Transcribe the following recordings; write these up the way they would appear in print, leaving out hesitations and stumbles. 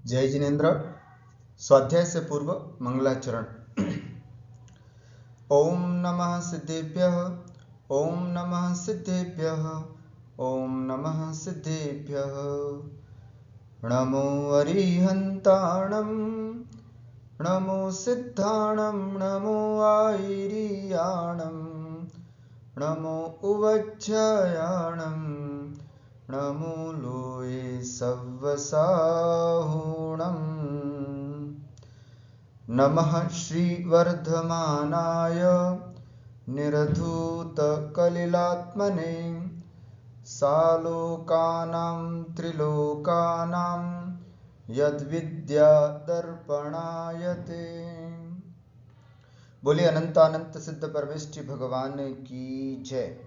जय जिनेन्द्र। स्वाध्याय से पूर्व मंगलाचरण। ओम नमः सिद्धेभ्यः, ओम नमः सिद्धेभ्यः, ओम नमः सिद्धेभ्यः। नमो अरिहन्ताणं, नमो सिद्धाणं, नमो आयिरियाणं, नमो उवज्जयाणं, नमो लोये सव्वसाहुणम्। नमः श्रीवर्धमानाय निरधूतकलिलात्मने, सालोकानां त्रिलोकानां यद्विद्यादर्पणायते। बोले अनंतानंत सिद्ध परमेष्टि भगवान की जय।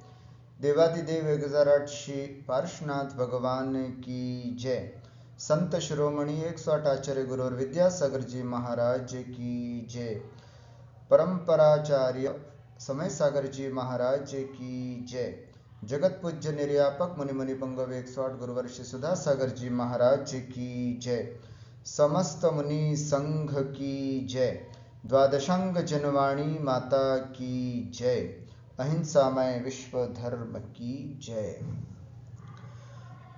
देवादिदेव 1008 श्री पार्श्वनाथ भगवान की जय। संत शिरोमणि 108 आचार्य गुरु और विद्यासागर जी महाराज की जय। परंपराचार्य समय सागर जी महाराज की जय। जगत पूज्य निर्यापक मुनि मुनि पंगव 108 गुरुवर्षि सुधा सागर जी महाराज की जय। समस्त मुनि संघ की जय। द्वादशांग जनवाणी माता की जय। अहिंसामय विश्व धर्म की जय।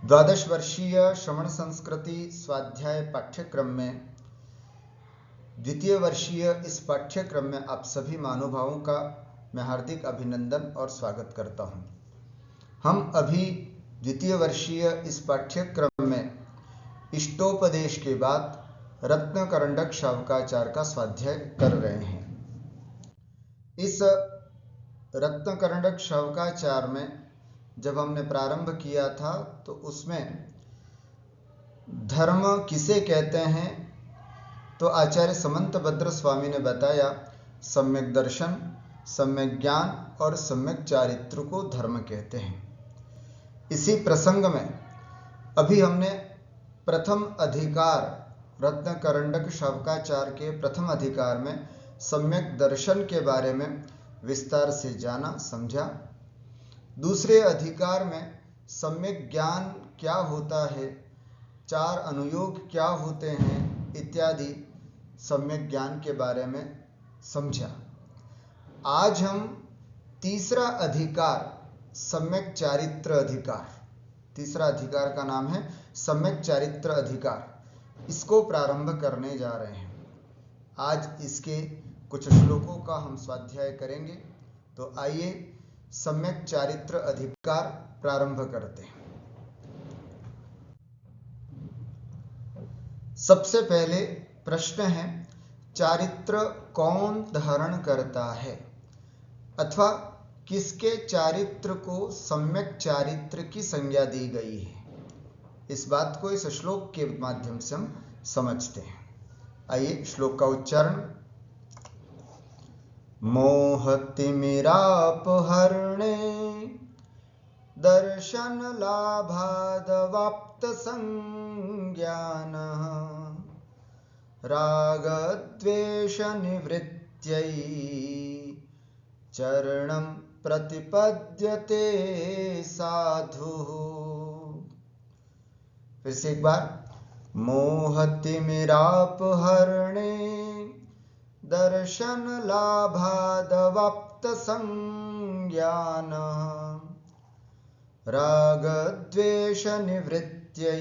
द्वादश वर्षीय श्रवण संस्कृति स्वाध्याय पाठ्यक्रम में द्वितीय वर्षीय इस पाठ्यक्रम में आप सभी महानुभावों का मैं हार्दिक अभिनंदन और स्वागत करता हूं। हम अभी द्वितीय वर्षीय इस पाठ्यक्रम में इष्टोपदेश के बाद रत्नकरंडक शावकाचार का स्वाध्याय कर रहे हैं। इस रत्नकरंडक शावकाचार में जब हमने प्रारंभ किया था तो उसमें धर्म किसे कहते हैं तो आचार्य समंतभद्र स्वामी ने बताया सम्यक दर्शन, सम्यक ज्ञान और सम्यक चारित्र को धर्म कहते हैं। इसी प्रसंग में अभी हमने प्रथम अधिकार रत्नकरंडक शावकाचार के प्रथम अधिकार में सम्यक दर्शन के बारे में विस्तार से जाना समझा। दूसरे अधिकार में सम्यक ज्ञान क्या होता है, चार अनुयोग क्या होते हैं इत्यादि सम्यक ज्ञान के बारे में समझा। आज हम तीसरा अधिकार सम्यक चारित्र अधिकार, तीसरा अधिकार का नाम है सम्यक चारित्र अधिकार, इसको प्रारंभ करने जा रहे हैं। आज इसके कुछ श्लोकों का हम स्वाध्याय करेंगे। तो आइए सम्यक चारित्र अधिकार प्रारंभ करते हैं। सबसे पहले प्रश्न है, चारित्र कौन धारण करता है अथवा किसके चारित्र को सम्यक चारित्र की संज्ञा दी गई है। इस बात को इस श्लोक के माध्यम से हम समझते हैं। आइए श्लोक का उच्चारण। मोहतिमिरापहरणे दर्शन लाभादवाप्त संज्ञानः रागद्वेष निवृत्त्यै चरणं प्रतिपद्यते साधुः। फिर से एक बार। मोहतिमिरापहरणे दर्शन लाभादवाप्त संज्ञानः रागद्वेष निवृत्त्यै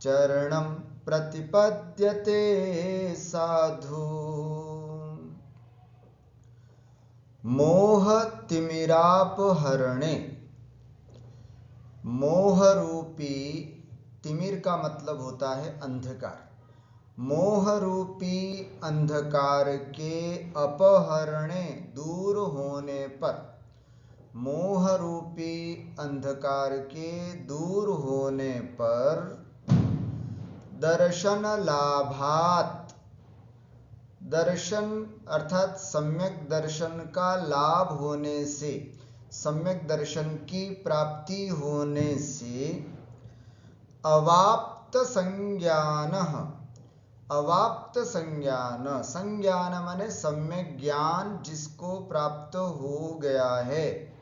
चरणं प्रतिपद्यते साधु। मोहतिमिरापहरणे, मोह रूपी, तिमिर का मतलब होता है अंधकार। मोह रूपी अंधकार के अपहरणे दूर होने पर, मोह रूपी अंधकार के दूर होने पर दर्शन लाभात, दर्शन अर्थात सम्यक दर्शन का लाभ होने से, सम्यक दर्शन की प्राप्ति होने से अवाप्त संज्ञान, अवाप्त संज्ञान, संज्ञान माने सम्यक ज्ञान जिसको प्राप्त हो गया है।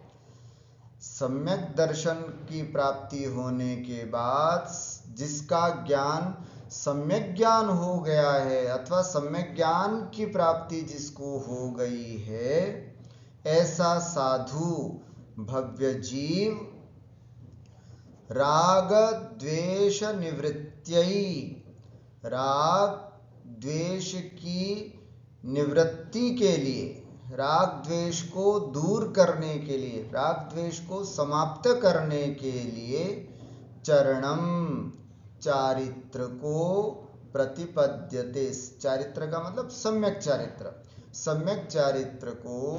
सम्यक दर्शन की प्राप्ति होने के बाद जिसका ज्ञान सम्यक ज्ञान हो गया है अथवा सम्यक ज्ञान की प्राप्ति जिसको हो गई है, ऐसा साधु भव्य जीव राग द्वेष निवृत्त्यै, राग द्वेष की निवृत्ति के लिए, राग द्वेष को दूर करने के लिए, राग द्वेष को समाप्त करने के लिए चरणम चारित्र को प्रतिपद्यते। चारित्र का मतलब सम्यक चारित्र, सम्यक चारित्र को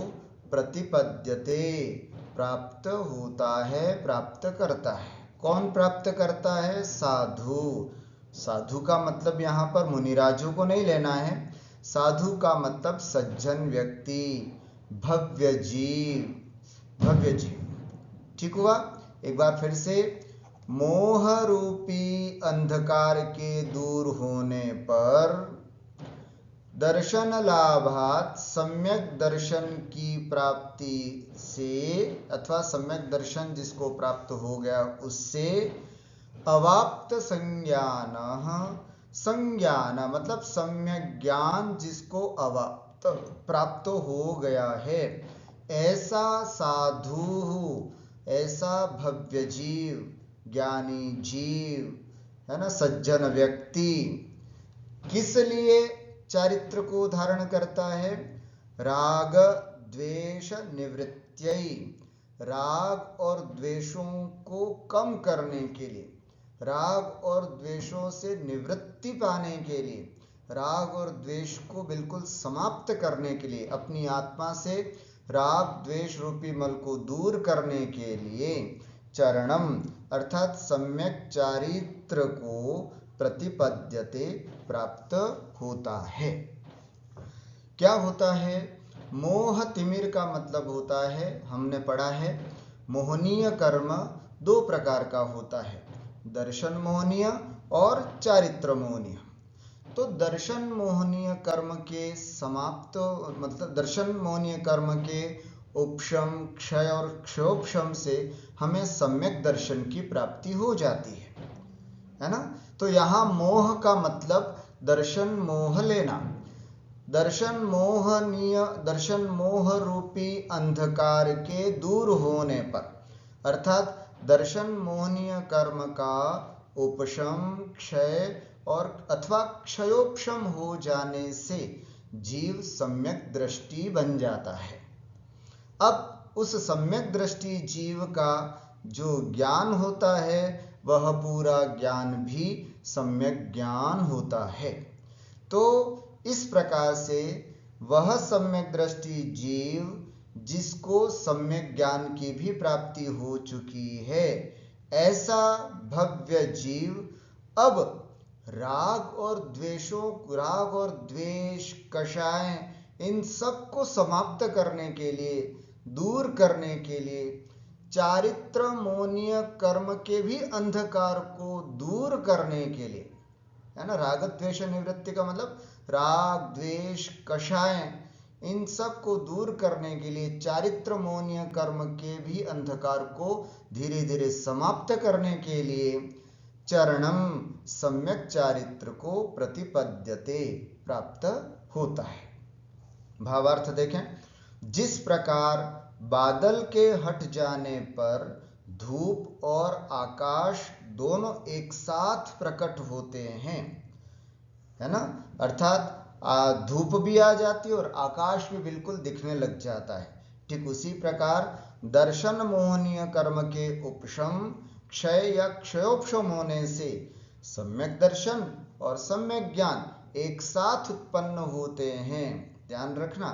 प्रतिपद्यते प्राप्त होता है, प्राप्त करता है। कौन प्राप्त करता है? साधु। साधु का मतलब यहाँ पर मुनिराजों को नहीं लेना है, साधु का मतलब सज्जन व्यक्ति, भव्य जीव, भव्य जीव। ठीक हुआ? एक बार फिर से, मोह रूपी अंधकार के दूर होने पर दर्शन लाभात, सम्यक दर्शन की प्राप्ति से अथवा सम्यक दर्शन जिसको प्राप्त हो गया उससे अवाप्त संज्ञान, संज्ञान मतलब सम्यक ज्ञान जिसको अवाप्त प्राप्त हो गया है, ऐसा साधु, ऐसा भव्य जीव, ज्ञानी जीव है ना, सज्जन व्यक्ति किस लिए चारित्र को धारण करता है? राग द्वेष निवृत्त्यै, राग और द्वेषों को कम करने के लिए, राग और द्वेषों से निवृत्ति पाने के लिए, राग और द्वेष को बिल्कुल समाप्त करने के लिए, अपनी आत्मा से राग द्वेष रूपी मल को दूर करने के लिए चरणम अर्थात सम्यक चारित्र को प्रतिपद्यते प्राप्त होता है। क्या होता है? मोह तिमिर का मतलब होता है, हमने पढ़ा है मोहनीय कर्म दो प्रकार का होता है, दर्शन मोहनीय और चारित्र मोहनीय। तो दर्शन मोहनीय कर्म के समाप्त मतलब दर्शन मोहनीय कर्म के उपशम, क्षय और क्षयोपशम से हमें सम्यक दर्शन की प्राप्ति हो जाती है ना। तो यहाँ मोह का मतलब दर्शन मोह लेना, दर्शन मोहनीय, दर्शन मोह रूपी अंधकार के दूर होने पर अर्थात दर्शन मोहनीय कर्म का उपशम, क्षय और अथवा क्षयोपशम हो जाने से जीव सम्यक दृष्टि बन जाता है। अब उस सम्यक दृष्टि जीव का जो ज्ञान होता है वह पूरा ज्ञान भी सम्यक ज्ञान होता है। तो इस प्रकार से वह सम्यक दृष्टि जीव जिसको सम्यक ज्ञान की भी प्राप्ति हो चुकी है, ऐसा भव्य जीव अब राग और द्वेषों, राग और द्वेष, कषाय, इन सब को समाप्त करने के लिए, दूर करने के लिए, चारित्र मोहनीय कर्म के भी अंधकार को दूर करने के लिए, है ना, राग द्वेष निवृत्ति का मतलब राग द्वेष कषाय, इन सब को दूर करने के लिए, चारित्र मोहनीय कर्म के भी अंधकार को धीरे धीरे समाप्त करने के लिए चरणम सम्यक चारित्र को प्रतिपद्यते प्राप्त होता है। भावार्थ देखें, जिस प्रकार बादल के हट जाने पर धूप और आकाश दोनों एक साथ प्रकट होते हैं, है ना, अर्थात धूप भी आ जाती है और आकाश भी बिल्कुल दिखने लग जाता है। ठीक उसी प्रकार दर्शन मोहनीय कर्म के उपशम, क्षय या क्षयोपशम होने से सम्यक दर्शन और सम्यक ज्ञान एक साथ उत्पन्न होते हैं। ध्यान रखना,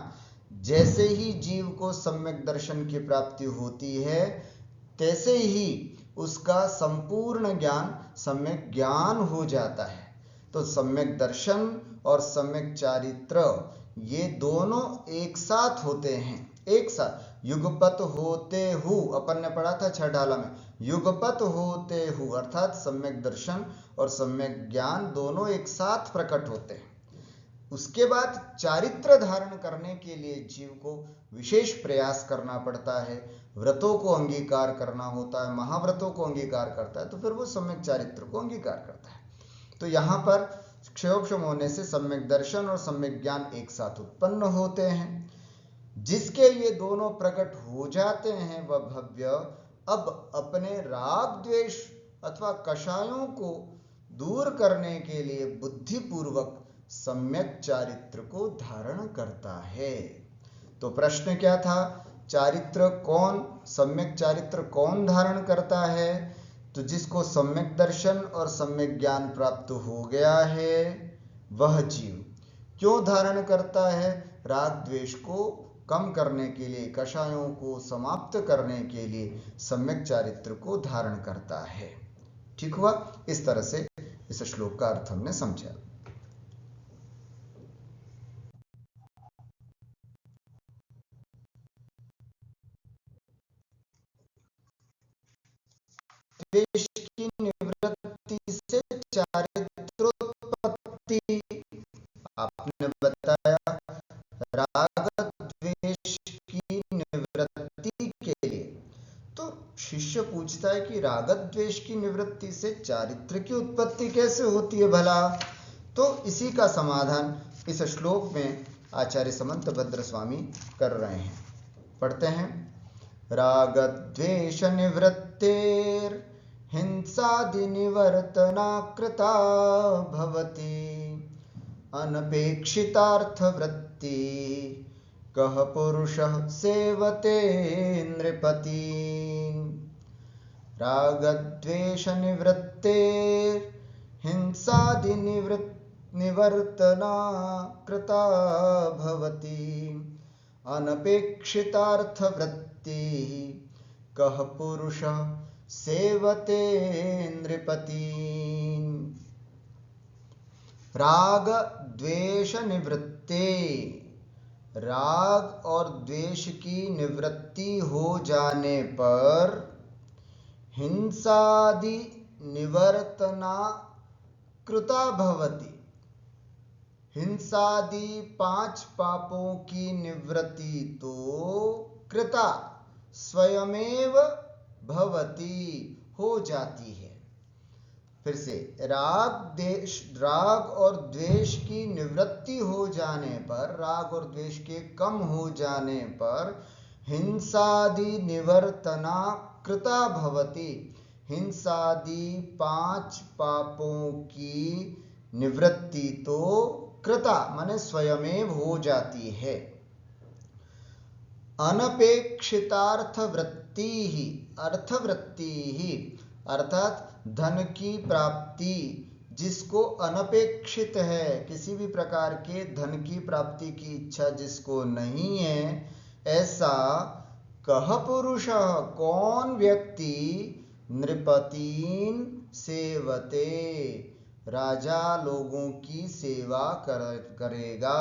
जैसे ही जीव को सम्यक दर्शन की प्राप्ति होती है तैसे ही उसका संपूर्ण ज्ञान सम्यक ज्ञान हो जाता है। तो सम्यक दर्शन और सम्यक चारित्र ये दोनों एक साथ होते हैं, एक साथ युगपत होते हु, अपन ने पढ़ा था छह ढाला में, युगपत होते हु अर्थात सम्यक दर्शन और सम्यक ज्ञान दोनों एक साथ प्रकट होते हैं। उसके बाद चारित्र धारण करने के लिए जीव को विशेष प्रयास करना पड़ता है, व्रतों को अंगीकार करना होता है, महाव्रतों को अंगीकार करता है, तो फिर वो सम्यक चारित्र को अंगीकार करता है। तो यहाँ पर क्षयोक्षम होने से सम्यक दर्शन और सम्यक ज्ञान एक साथ उत्पन्न होते हैं। जिसके ये दोनों प्रकट हो जाते हैं वह भव्य अब अपने राग द्वेष अथवा कषायों को दूर करने के लिए बुद्धिपूर्वक सम्यक चारित्र को धारण करता है। तो प्रश्न क्या था, चारित्र कौन, सम्यक चारित्र कौन धारण करता है? तो जिसको सम्यक दर्शन और सम्यक ज्ञान प्राप्त हो गया है वह जीव। क्यों धारण करता है? राग द्वेष को कम करने के लिए, कषायों को समाप्त करने के लिए सम्यक चारित्र को धारण करता है। ठीक हुआ? इस तरह से इस श्लोक का अर्थ हमने समझा। द्वेष की निवृत्ति से चारित्रोत्पत्ति। आपने बताया राग द्वेष की निवृत्ति के लिए। तो शिष्य पूछता है कि राग द्वेष की निवृत्ति से चारित्र की उत्पत्ति कैसे होती है भला? तो इसी का समाधान इस श्लोक में आचार्य समंतभद्र स्वामी कर रहे हैं। पढ़ते हैं। राग द्वेष निवृत्तेर हिंसादि निवर्तना कृता भवति अनपेक्षितार्थ वृत्ति कह पुरुषः सेवते नृपति। राग द्वेष निवृत्तेर हिंसादि निवर्तना कृता भवति अनपेक्षितार्थ वृत्ति कह पुरुषः सेवते नृपति। राग द्वेष निवृत्ते, राग और द्वेष की निवृत्ति हो जाने पर हिंसादि निवर्तना कृता भवति। हिंसादि 5 पापों की निवृत्ति तो कृता स्वयमेव भवति हो जाती है। फिर से राग और द्वेष की निवृत्ति हो जाने पर, राग और द्वेष के कम हो जाने पर हिंसादि निवर्तना कृता भवति। हिंसादि 5 पापों की निवृत्ति तो कृता माने स्वयमेव हो जाती है। अनपेक्षितार्थ वृत्ति ही, अर्थवृत्ति ही अर्थात धन की प्राप्ति जिसको अनपेक्षित है, किसी भी प्रकार के धन की प्राप्ति की इच्छा जिसको नहीं है, ऐसा कह पुरुष कौन व्यक्ति नृपतीन सेवते राजा लोगों की सेवा करेगा।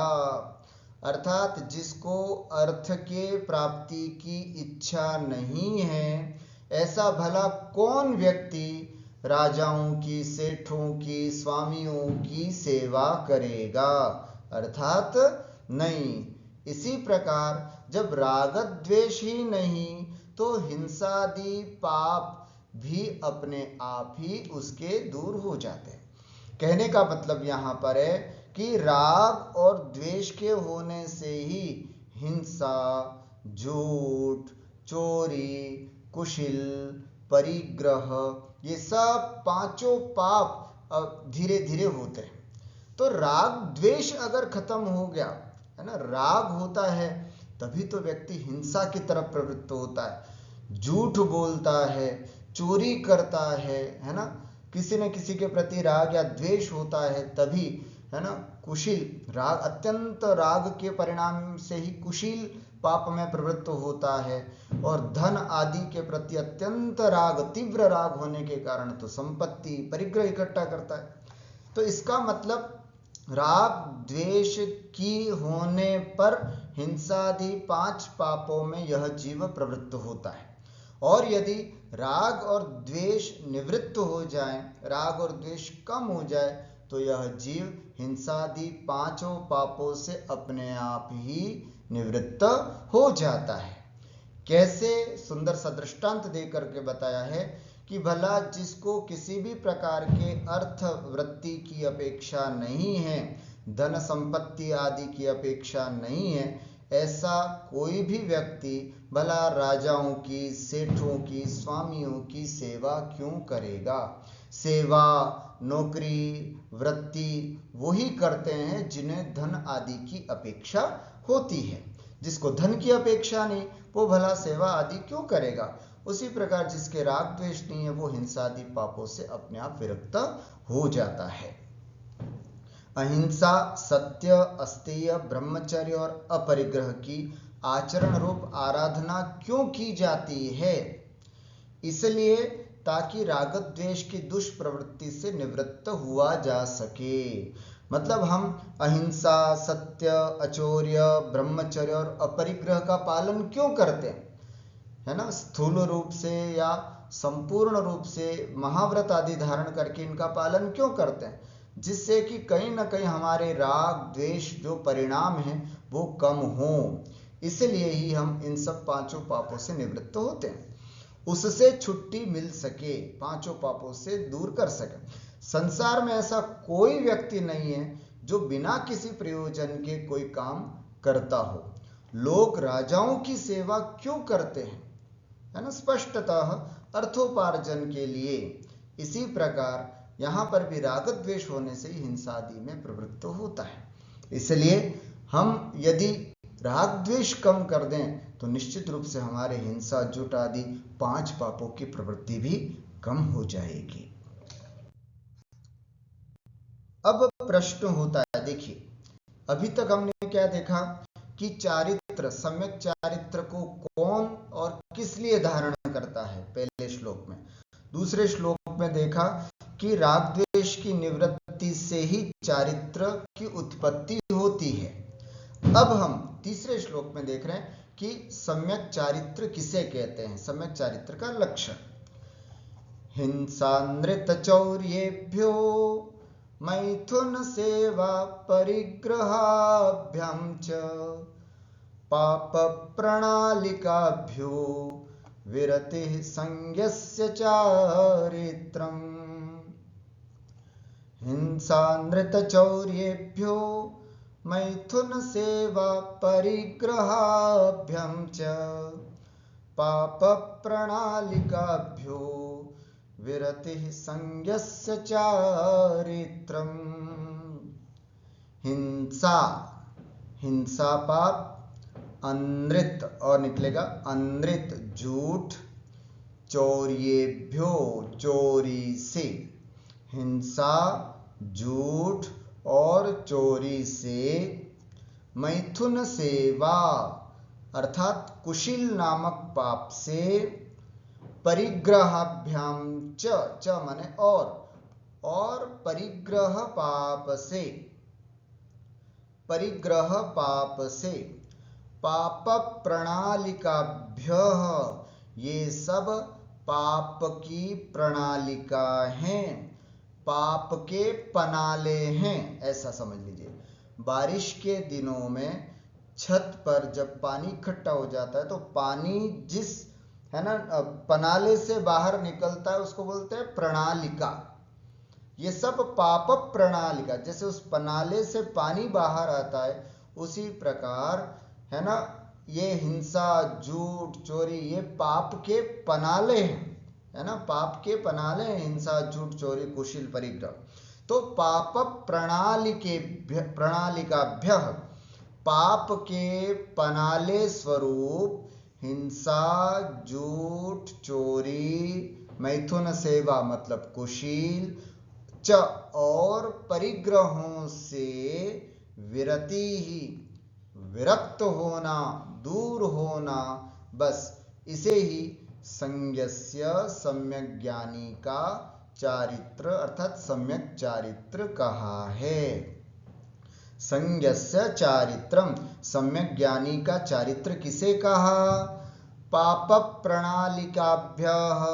अर्थात जिसको अर्थ के प्राप्ति की इच्छा नहीं है, ऐसा भला कौन व्यक्ति राजाओं की, सेठों की, स्वामियों की सेवा करेगा? अर्थात नहीं। इसी प्रकार जब राग द्वेष ही नहीं तो हिंसादि पाप भी अपने आप ही उसके दूर हो जाते हैं। कहने का मतलब यहाँ पर है कि राग और द्वेष के होने से ही हिंसा, झूठ, चोरी, कुशिल, परिग्रह, ये सब 5 पाप धीरे धीरे होते हैं। तो राग द्वेष अगर खत्म हो गया है ना, राग होता है तभी तो व्यक्ति हिंसा की तरफ प्रवृत्त होता है, झूठ बोलता है, चोरी करता है ना, किसी न किसी के प्रति राग या द्वेष होता है तभी, है ना, कुशील, राग, अत्यंत राग के परिणाम से ही कुशील पाप में प्रवृत्त होता है, और धन आदि के प्रति अत्यंत राग, तीव्र राग होने के कारण तो संपत्ति, परिग्रह इकट्ठा करता है। तो इसका मतलब राग द्वेष की होने पर हिंसादि 5 पापों में यह जीव प्रवृत्त होता है। और यदि राग और द्वेष निवृत्त हो जाए, राग और द्वेष कम हो जाए, तो यह जीव हिंसादि 5 पापों से अपने आप ही निवृत्त हो जाता है। कैसे? सुंदर सा दृष्टांत दे करके बताया है कि भला जिसको किसी भी प्रकार के अर्थ वृत्ति की अपेक्षा नहीं है, धन संपत्ति आदि की अपेक्षा नहीं है, ऐसा कोई भी व्यक्ति भला राजाओं की, सेठों की, स्वामियों की सेवा क्यों करेगा। सेवा, नौकरी, वृत्ति वही करते हैं जिन्हें धन आदि की अपेक्षा होती है। जिसको धन की अपेक्षा नहीं, वो भला सेवा आदि क्यों करेगा। उसी प्रकार जिसके राग द्वेष नहीं है, वो हिंसा आदि पापों से अपने आप विरक्त हो जाता है। अहिंसा, सत्य, अस्तेय, ब्रह्मचर्य और अपरिग्रह की आचरण रूप आराधना क्यों की जाती है। इसलिए ताकि राग द्वेष की दुष्प्रवृत्ति से निवृत्त हुआ जा सके। मतलब हम अहिंसा, सत्य, अचौर्य, ब्रह्मचर्य और अपरिग्रह का पालन क्यों करते हैं, है ना। स्थूल रूप से या संपूर्ण रूप से महाव्रत आदि धारण करके इनका पालन क्यों करते हैं, जिससे कि कहीं ना कहीं हमारे राग द्वेष जो परिणाम हैं वो कम हो। इसलिए ही हम इन सब पांचों पापों से निवृत्त होते हैं, उससे छुट्टी मिल सके, पांचों पापों से दूर कर सके। संसार में ऐसा कोई व्यक्ति नहीं है जो बिना किसी प्रयोजन के कोई काम करता हो। लोग राजाओं की सेवा क्यों करते हैं, है ना, स्पष्टतः अर्थोपार्जन के लिए। इसी प्रकार यहाँ पर भी राग द्वेष होने से ही हिंसा आदि में प्रवृत्त होता है। इसलिए हम यदि राग द्वेष कम कर दें तो निश्चित रूप से हमारे हिंसा, जुट आदि पांच पापों की प्रवृत्ति भी कम हो जाएगी। अब प्रश्न होता है, देखिए अभी तक हमने क्या देखा कि चारित्र, सम्यक चारित्र को कौन और किस लिए धारण करता है पहले श्लोक में। दूसरे श्लोक में देखा कि राग द्वेष की निवृत्ति से ही चारित्र की उत्पत्ति होती है। अब हम तीसरे श्लोक में देख रहे हैं कि सम्यक चारित्र किसे कहते हैं, सम्यक चारित्र का लक्षण। हिंसा नृत चौर्येभ्यो मैथुन सेवा परिग्रहाभ्याम च पाप प्रणालिकाभ्यो विरतिः संज्ञस्य चारित्रम्। हिंसा नृत चौर्येभ्यो मैथुन सेवा परिग्रहाभ्याम च पाप प्रणालिकाभ्यो विरतिः संज्ञस्य चारित्रम्। हिंसा, हिंसा पाप, अनृत और निकलेगा अनृत झूठ, चौर्येभ्यो चोरी से, हिंसा, झूठ और चोरी से, मैथुन सेवा अर्थात कुशील नामक पाप से, परिग्रहाभ्याम च माने और परिग्रह पाप से, परिग्रह पाप से, पाप प्रणालिकाभ्यः ये सब पाप की प्रणालिका हैं, पाप के पनाले हैं, ऐसा समझ लीजिए। बारिश के दिनों में छत पर जब पानी इकट्ठा हो जाता है तो पानी जिस, है ना, पनाले से बाहर निकलता है उसको बोलते हैं प्रणालिका। ये सब पाप प्रणालिका, जैसे उस पनाले से पानी बाहर आता है उसी प्रकार, है ना, ये हिंसा, झूठ, चोरी ये पाप के पनाले हैं, है ना, पाप के पनाले हैं हिंसा, झूठ, चोरी, कुशील, परिग्रह। तो पाप प्रणालिकाभ्यः पाप के पनाले स्वरूप हिंसा, झूठ, चोरी, मैथुन सेवा मतलब कुशील, च और परिग्रहों से विरति ही विरक्त होना, दूर होना, बस इसे ही संज्ञस्य सम्यक ज्ञानी का चारित्र अर्थात सम्यक चारित्र कहा है। संज्ञस्य चारित्रम, सम्यक ज्ञानी का चारित्र किसे कहा, पाप प्रणालिकाभ्यः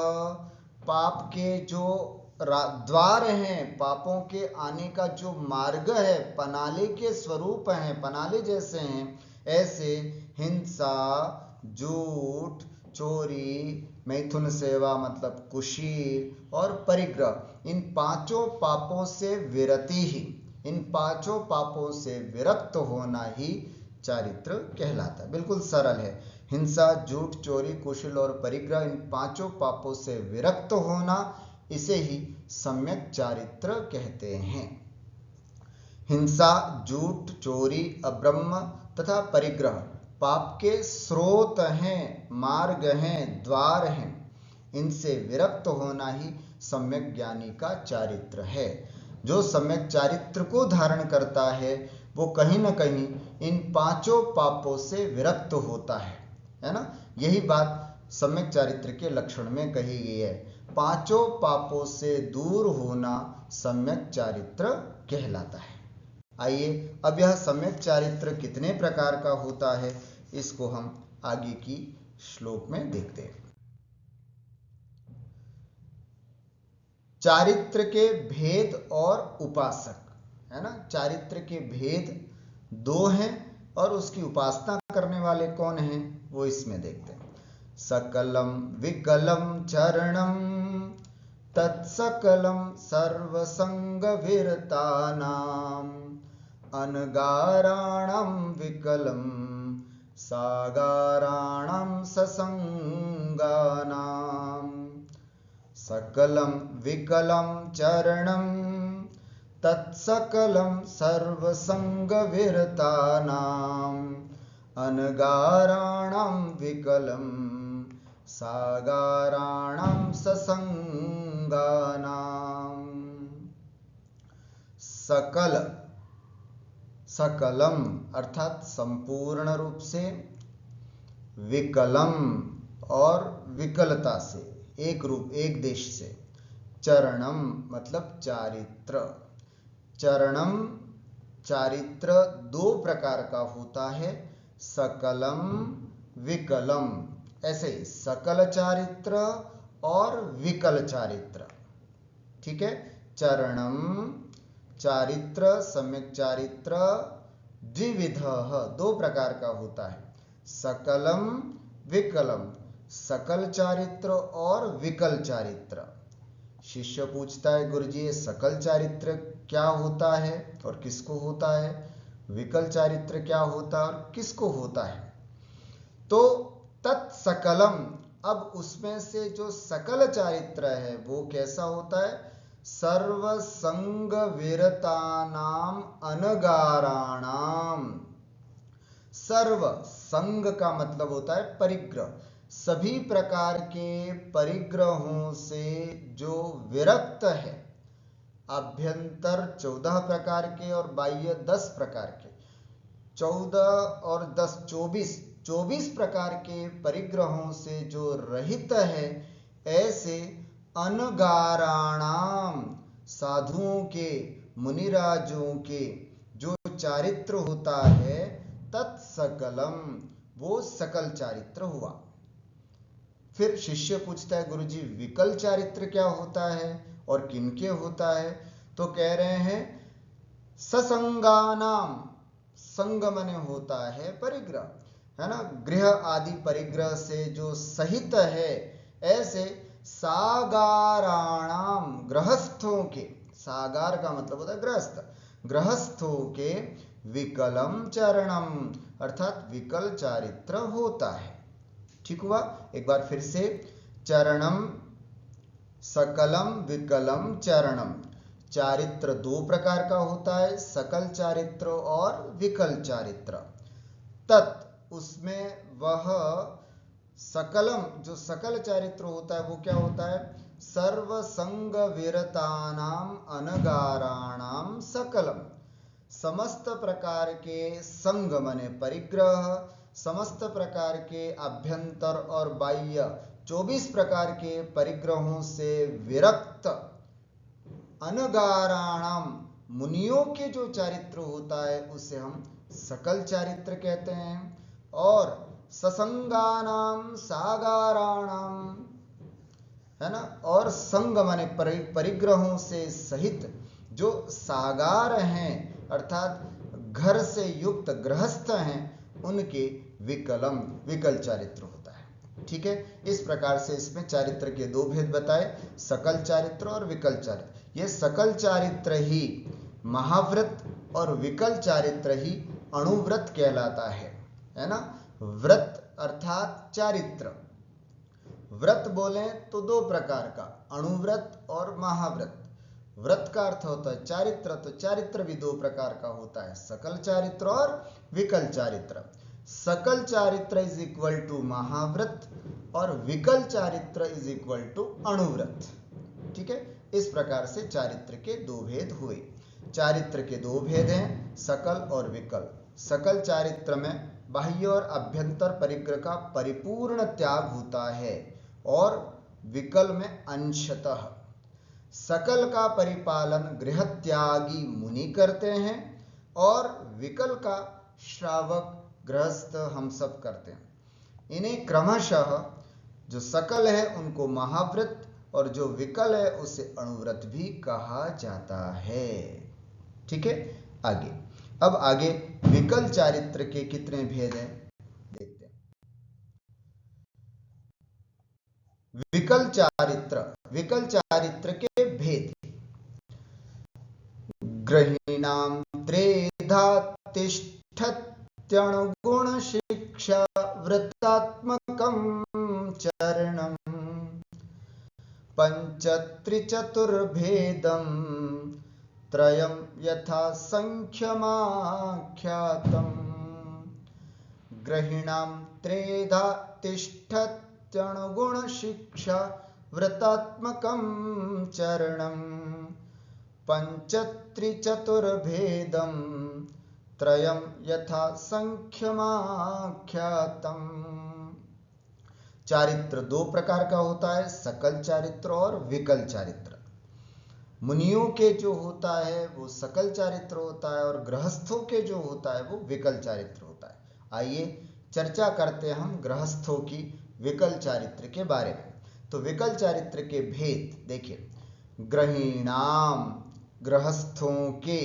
पाप के जो द्वार हैं, पापों के आने का जो मार्ग है, पनाले के स्वरूप हैं, पनाले जैसे हैं, ऐसे हिंसा, झूठ, चोरी, मैथुन सेवा मतलब कुशील और परिग्रह, इन पांचों पापों से विरति ही, इन पांचों पापों से विरक्त होना ही चारित्र कहलाता है। बिल्कुल सरल है। हिंसा, झूठ, चोरी, कुशील और परिग्रह, इन पांचों पापों से विरक्त होना, इसे ही सम्यक चारित्र कहते हैं। हिंसा, झूठ, चोरी, अब्रह्म तथा परिग्रह पाप के स्रोत हैं, मार्ग हैं, द्वार हैं। इनसे विरक्त होना ही सम्यक ज्ञानी का चारित्र है। जो सम्यक चारित्र को धारण करता है वो कहीं न कहीं इन पांचों पापों से विरक्त होता है ना। यही बात सम्यक चारित्र के लक्षण में कही गई है। पांचों पापों से दूर होना सम्यक चारित्र कहलाता है। आइए अब यह सम्यक चारित्र कितने प्रकार का होता है, इसको हम आगे की श्लोक में देखते हैं। चारित्र के भेद और उपासक, है ना। चारित्र के भेद दो हैं और उसकी उपासना करने वाले कौन हैं वो इसमें देखते हैं। सकलम विकलम चरणम तत्सकलम सर्वसंग विरतानाम अनगाराणम विकलम सागाराणम ससंगानाम। सकलम विकलम चरणम तत्सकलम सर्वसंग विरतानाम अनगाराणम विकलम सागाराणम ससंगानाम। सकल, सकलम अर्थात संपूर्ण रूप से, विकलम और विकलता से, एक रूप एक देश से, चरणम मतलब चारित्र। चरणम चारित्र दो प्रकार का होता है, सकलम विकलम। ऐसे ही सकल चारित्र और विकल चारित्र, ठीक है। चरणम चारित्र, सम्यक चारित्र द्विविधः दो प्रकार का होता है, सकलम विकलम, सकल चारित्र और विकल चारित्र। शिष्य पूछता है, गुरुजी ये सकल चारित्र क्या होता है और किसको होता है, विकल चारित्र क्या होता है और किसको होता है। तो तत्सकलम, अब उसमें से जो सकल चारित्र है वो कैसा होता है, सर्वसंग विरतानाम अनगाराणाम। सर्व संग का मतलब होता है परिग्रह, सभी प्रकार के परिग्रहों से जो विरक्त है। अभ्यंतर 14 प्रकार के और बाह्य 10 प्रकार के, 14 और 10 24 प्रकार के परिग्रहों से जो रहित है, ऐसे अनगाराणाम साधुओं के, मुनिराजों के जो चारित्र होता है, तत्सकलम वो सकल चारित्र हुआ। फिर शिष्य पूछता है, गुरुजी विकल चारित्र क्या होता है और किनके होता है। तो कह रहे हैं ससंगानाम, संग मने होता है परिग्रह, है ना, गृह आदि परिग्रह से जो सहित है, ऐसे सागाराणाम गृहस्थों के, सागार का मतलब होता है गृहस्थ, गृहस्थों के विकलम चरणम अर्थात विकल चारित्र होता है। ठीक हुआ। एक बार फिर से, चरणम, सकलम, विकलम, चरणम। चारित्र दो प्रकार का होता है, सकल चारित्र और विकल चारित्र। तत् उसमें वह सकलम जो सकल चारित्र होता है वो क्या होता है, सर्वसंग विरतानाम अनगाराणाम सकलम। समस्त प्रकार के संग मने परिग्रह, समस्त प्रकार के अभ्यंतर और बाह्य 24 प्रकार के परिग्रहों से विरक्त अनगाराणाम मुनियों के जो चारित्र होता है उसे हम सकल चारित्र कहते हैं। और ससंगानाम सागाराणाम, है ना, और संग माने परिग्रहों से सहित जो सागार हैं अर्थात घर से युक्त गृहस्थ हैं, उनके विकलम विकल चारित्र होता है। ठीक है, इस प्रकार से इसमें चारित्र के दो भेद बताए, सकल चारित्र और विकल चारित्र। ये सकल चारित्र ही महाव्रत और विकल चारित्र ही अणुव्रत कहलाता है ना। व्रत अर्थात चारित्र, व्रत बोले तो दो प्रकार का, अणुव्रत और महाव्रत। व्रत का अर्थ होता है चारित्र, तो चारित्र भी दो प्रकार का होता है, सकल चारित्र और विकल चारित्र। सकल चारित्र इज इक्वल टू महाव्रत और विकल चारित्र इज इक्वल टू अणुव्रत। ठीक है, इस प्रकार से चारित्र के दो भेद हुए। चारित्र के दो भेद हैं, सकल और विकल। सकल चारित्र में बाह्य और अभ्यंतर परिग्रह का परिपूर्ण त्याग होता है और विकल में अंशतः। सकल का परिपालन गृहत्यागी मुनि करते हैं और विकल का श्रावक गृहस्थ हम सब करते हैं। इन्हें क्रमशः जो सकल है उनको महाव्रत और जो विकल है उसे अणुव्रत भी कहा जाता है। ठीक है, आगे अब आगे विकल चारित्र के कितने भेद हैं देखते हैं। विकल चारित्र के भेद, ग्रहीणाम त्रेधा तिष्ठत्यणुगुण शिक्षा वृत्तात्मकं चरणं पंचत्रिचतुर्भेदं त्रयं यथा संख्यमाख्यातम्। ग्रहीणां त्रेधा तिष्ठत्यणुगुण शिक्षा वृत्तात्मकं चरणं पंचत्रिचतुर्भेदं त्रयं यथा संख्यमाख्यातम्। चारित्र दो प्रकार का होता है, सकल चारित्र और विकल चारित्र। मुनियों के जो होता है वो सकल चारित्र होता है और गृहस्थों के जो होता है वो विकल चारित्र होता है। आइए चर्चा करते हैं हम गृहस्थों की विकल चारित्र के बारे में। तो विकल चारित्र के भेद देखिए, ग्रहीणाम गृहस्थों के,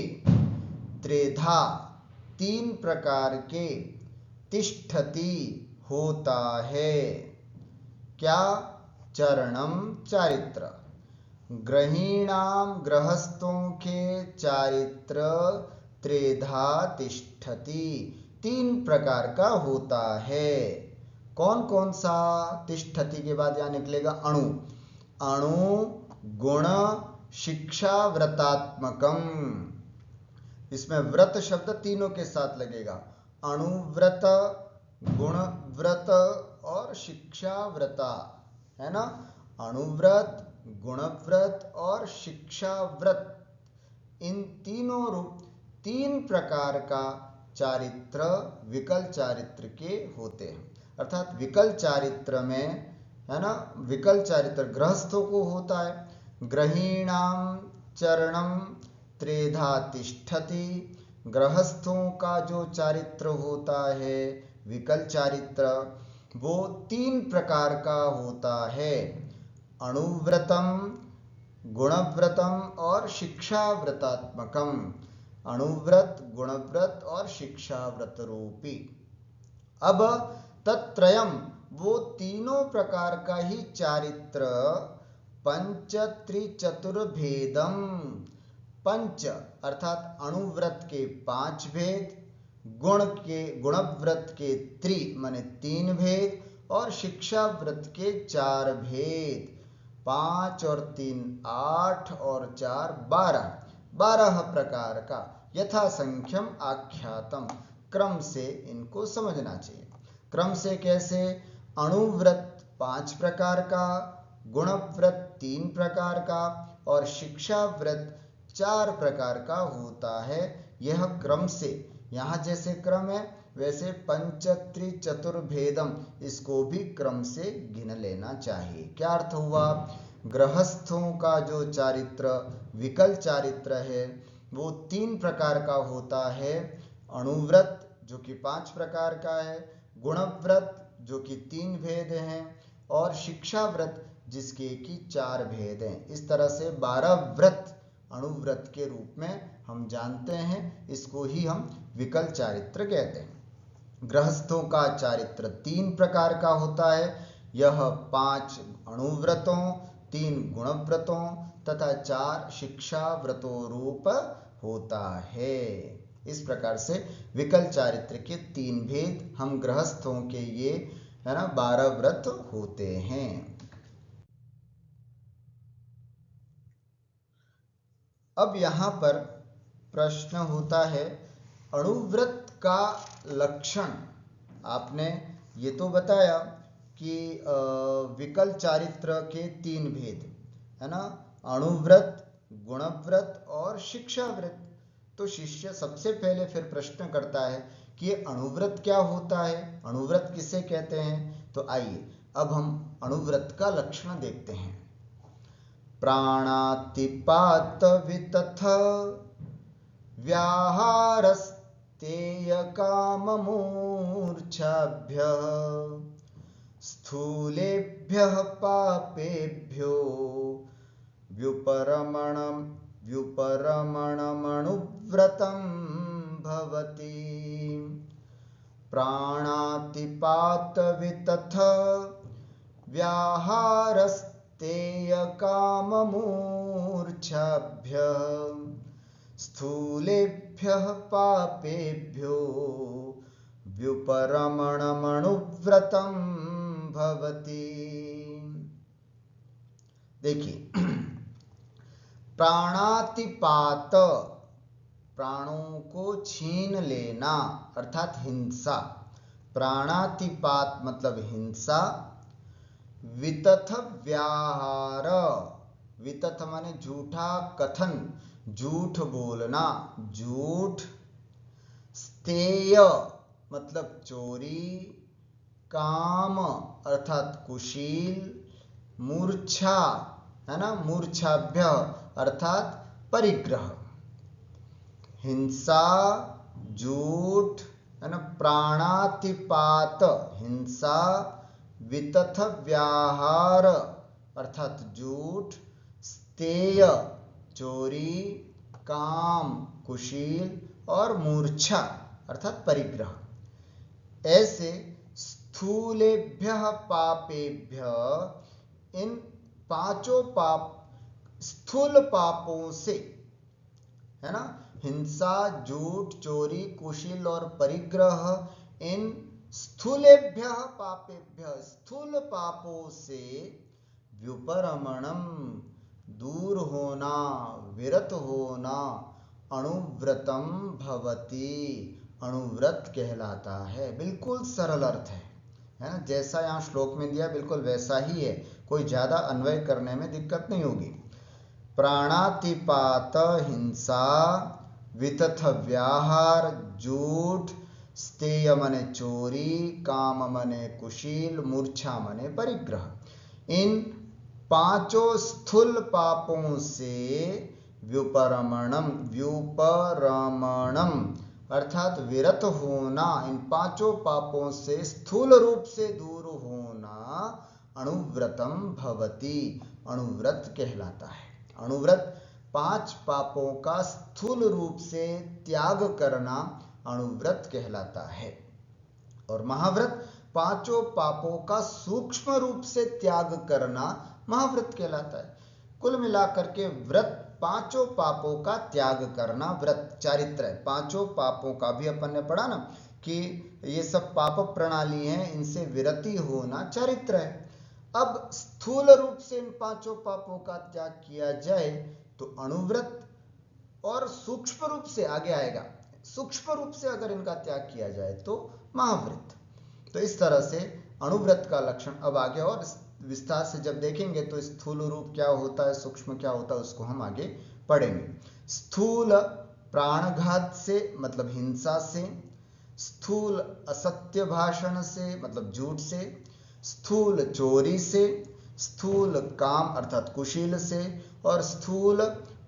त्रेधा तीन प्रकार के, तिष्ठति होता है, क्या, चरणम चारित्र। ग्रहीणाम गृहस्थों के चारित्र त्रेधा तिष्ठति तीन प्रकार का होता है। कौन कौन सा? तिष्ठति के बाद यहां निकलेगा अणु, अणु गुण शिक्षा व्रतात्मकम। इसमें व्रत शब्द तीनों के साथ लगेगा, अणुव्रत, गुणव्रत और शिक्षा व्रता, है ना। अणुव्रत, गुणव्रत और शिक्षा व्रत, इन तीनों रूप तीन प्रकार का चारित्र विकल चारित्र के होते हैं। अर्थात विकल चारित्र में, है ना, विकल चारित्र गृहस्थों को होता है। ग्रहीणाम चरणम त्रेधा तिष्ठति, गृहस्थों का जो चारित्र होता है विकल चारित्र वो तीन प्रकार का होता है, अणुव्रतम, गुणव्रतम और शिक्षा व्रतात्मकम। अणुव्रत, गुणव्रत और शिक्षा व्रत रूपी। अब तत्त्रयम वो तीनों प्रकार का ही चारित्र पंच त्रिचतुर्भेदम, पंच अर्थात अणुव्रत के पांच भेद, गुणव्रत के त्रि माने तीन भेद और शिक्षा व्रत के चार भेद, 5 और 3 8 और 4 12, 12 प्रकार का यथा संख्यम आख्यातम, क्रम से इनको समझना चाहिए। क्रम से कैसे? अणुव्रत 5 प्रकार का, गुणव्रत 3 प्रकार का और शिक्षा व्रत 4 प्रकार का होता है। यह क्रम से, यहाँ जैसे क्रम है वैसे पंचत्रि चतुर्भेदम, इसको भी क्रम से गिन लेना चाहिए। क्या अर्थ हुआ? गृहस्थों का जो चारित्र विकल चारित्र है वो 3 प्रकार का होता है, अणुव्रत जो कि 5 प्रकार का है, गुणव्रत जो कि 3 भेद हैं और शिक्षा व्रत जिसके कि 4 भेद हैं। इस तरह से 12 व्रत अणुव्रत के रूप में हम जानते हैं, इसको ही हम विकल चारित्र कहते हैं। गृहस्थों का चारित्र 3 प्रकार का होता है, यह 5 अणुव्रतों, 3 गुणव्रतों तथा 4 शिक्षा व्रतों रूप होता है। इस प्रकार से विकल चारित्र के 3 भेद हम गृहस्थों के ये है ना 12 व्रत होते हैं। अब यहाँ पर प्रश्न होता है अणुव्रत का लक्षण। आपने ये तो बताया कि विकल चारित्र के 3 भेद है ना, अणुव्रत, गुणव्रत और शिक्षा व्रत। तो शिष्य सबसे पहले फिर प्रश्न करता है कि ये अणुव्रत क्या होता है, अणुव्रत किसे कहते हैं। तो आइए अब हम अणुव्रत का लक्षण देखते हैं। प्राणातिपात वितथ व्याहारस्तेय काममूर्छाभ्यः स्थूलेभ्यः पापेभ्यो व्युपरमणमणुव्रतं भवति। प्राणातिपात वितथ व्याहारस्तेय काममूर्छाभ्यः स्थूलेभ्यः पापेभ्यो व्युपरमणमणुव्रतं भवति। देखिए प्राणातिपात, प्राणों को छीन लेना अर्थात हिंसा। प्राणातिपात मतलब हिंसा। वितथ व्याहार, वितथ माने झूठा कथन, झूठ बोलना, झूठ। स्तेय मतलब चोरी। काम अर्थात कुशील। मूर्छा है ना, मूर्छाभ्य अर्थात परिग्रह। हिंसा, झूठ है ना, प्राणातिपात हिंसा, वितथ व्याहार अर्थात झूठ, स्तेय चोरी, काम कुशील और मूर्छा अर्थात परिग्रह। ऐसे स्थूलेभ्यः पापेभ्यः, इन 5 पाप, स्थूल पापों से है ना, हिंसा, झूठ, चोरी, कुशील और परिग्रह, इन स्थूलेभ्यः पापेभ्यः स्थूल पापों से व्युपरमणम दूर होना, विरत होना, अणुव्रतम भवति अणुव्रत कहलाता है। बिल्कुल सरल अर्थ है ना, जैसा यहाँ श्लोक में दिया बिल्कुल वैसा ही है, कोई ज्यादा अन्वय करने में दिक्कत नहीं होगी। प्राणातिपात हिंसा, वितथ व्याहार झूठ, स्तेय मने चोरी, काम मने कुशील, मूर्छा मने परिग्रह। इन 5 स्थूल पापों से व्युपरमणम, व्युपरमणम अर्थात विरत होना, इन 5 पापों से स्थूल रूप से दूर होना अणुव्रतम भवति अणुव्रत कहलाता है। अणुव्रत 5 पापों का स्थूल रूप से त्याग करना अणुव्रत कहलाता है। और महाव्रत 5 पापों का सूक्ष्म रूप से त्याग करना महाव्रत कहलाता है। कुल मिलाकर के व्रत 5 पापों का त्याग करना व्रत चारित्र है। 5 पापों का भी अपन ने पढ़ा ना कि ये सब पाप प्रणाली हैं, इनसे विरति होना चारित्र है। अब स्थूल रूप से इन 5 पापों का त्याग किया जाए तो अणुव्रत, और सूक्ष्म रूप से आगे आएगा, सूक्ष्म रूप से अगर इनका त्याग किया जाए तो महाव्रत। तो इस तरह से अणुव्रत का लक्षण अब आगे और विस्तार से जब देखेंगे तो स्थूल रूप क्या होता है, सूक्ष्म क्या होता है, उसको हम आगे पढ़ेंगे। स्थूल प्राणघात से मतलब हिंसा से, स्थूल असत्य भाषण से मतलब झूठ से, स्थूल चोरी से, स्थूल काम अर्थात कुशील से, और स्थूल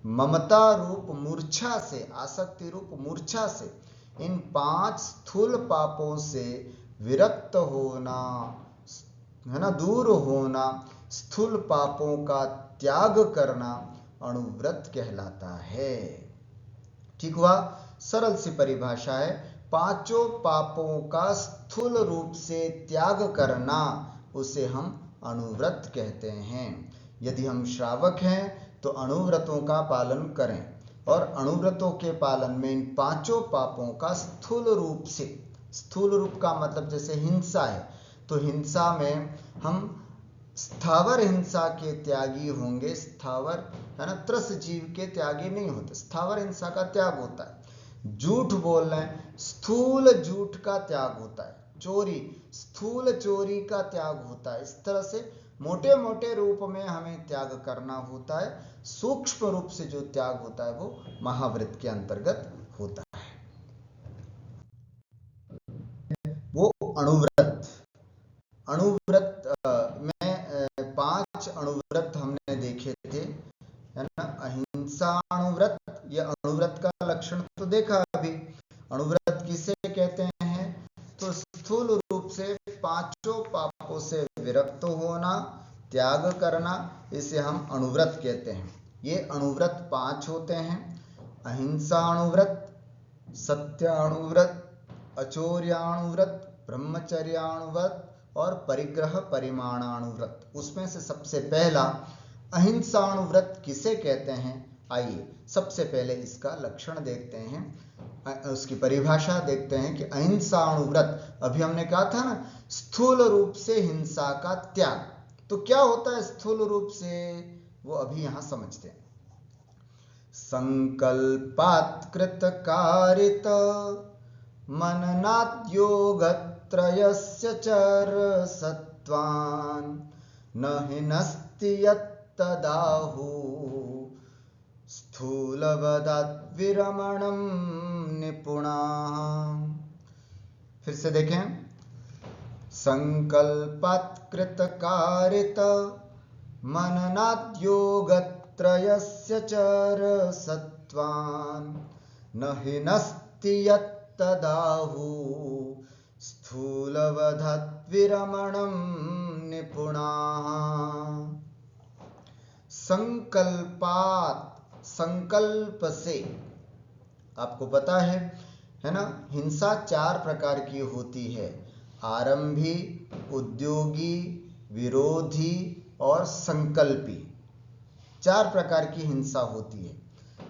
ममता रूप मूर्छा से, आसक्ति रूप मूर्छा से। इन 5 स्थूल पापों से विरक्त होना है ना, दूर होना, स्थूल पापों का त्याग करना अणुव्रत कहलाता है। ठीक हुआ, सरल सी परिभाषा है। 5 पापों का स्थूल रूप से त्याग करना उसे हम अणुव्रत कहते हैं। यदि हम श्रावक हैं तो अणुव्रतों का पालन करें, और अणुव्रतों के पालन में इन पांचों पापों का स्थूल रूप से, स्थूल रूप का मतलब जैसे हिंसा है, तो हिंसा में हम स्थावर हिंसा के त्यागी होंगे। स्थावर है ना, त्रस जीव के त्यागी नहीं होते, स्थावर हिंसा का त्याग होता है। झूठ बोल रहे हैं, स्थूल झूठ का त्याग होता है। चोरी, स्थूल चोरी का त्याग होता है। इस तरह से मोटे मोटे रूप में हमें त्याग करना होता है। सूक्ष्म रूप से जो त्याग होता है वो महाव्रत के अंतर्गत होता है, वो अणुव्रत। अणुव्रत में 5 अणुव्रत हमने देखे थे, है ना। अहिंसा अणुव्रत, यह अणुव्रत का लक्षण तो देखा अभी। अणुव्रत किसे कहते हैं, तो स्थूल रूप से पांचों पापों से विरक्त होना, त्याग करना, इसे हम अणुव्रत कहते हैं। ये अणुव्रत 5 होते हैं। अहिंसा अणुव्रत, सत्याणुव्रत, अचौर्याणुव्रत, ब्रह्मचर्याणुव्रत और परिग्रह परिमाणाणुव्रत। उसमें से सबसे पहला अहिंसाणुव्रत किसे कहते हैं, आइए सबसे पहले इसका लक्षण देखते हैं, उसकी परिभाषा देखते हैं कि अहिंसाणुव्रत, अभी हमने कहा था ना, स्थूल रूप से हिंसा का त्याग। तो क्या होता है स्थूल रूप से, वो अभी यहां समझते हैं। संकल्पात् कृतकारित मननात् योगत्रयस्य चरसत्वान् न हिनस्ति यत्तदाहुः स्थूलवदात् विरमणं निपुणाः। फिर से देखें, संकल्पात् कृतकारित मननात् योगत्रयस्य चरसत्वान् न हिनस्ति यत्तदाहुः स्थूलवदात् विरमणं निपुणाः। संकल्पात्, संकल्प से, आपको पता है ना, हिंसा 4 प्रकार की होती है, आरंभी, उद्योगी, विरोधी और संकल्पी। 4 प्रकार की हिंसा होती है।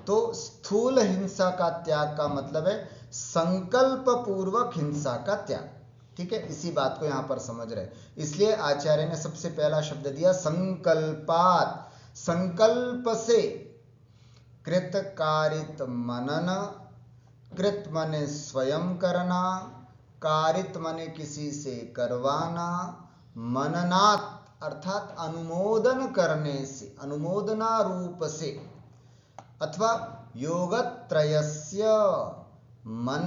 तो स्थूल हिंसा का त्याग का मतलब है संकल्प पूर्वक हिंसा का त्याग। ठीक है, इसी बात को यहां पर समझ रहे, इसलिए आचार्य ने सबसे पहला शब्द दिया संकल्पात्। संकल्प से, कृत कारित मनन, कृत माने स्वयं करना, कारित माने किसी से करवाना, मननात् अर्थात अनुमोदन करने से, अनुमोदना रूप से, अथवा योगत्रयस्य मन,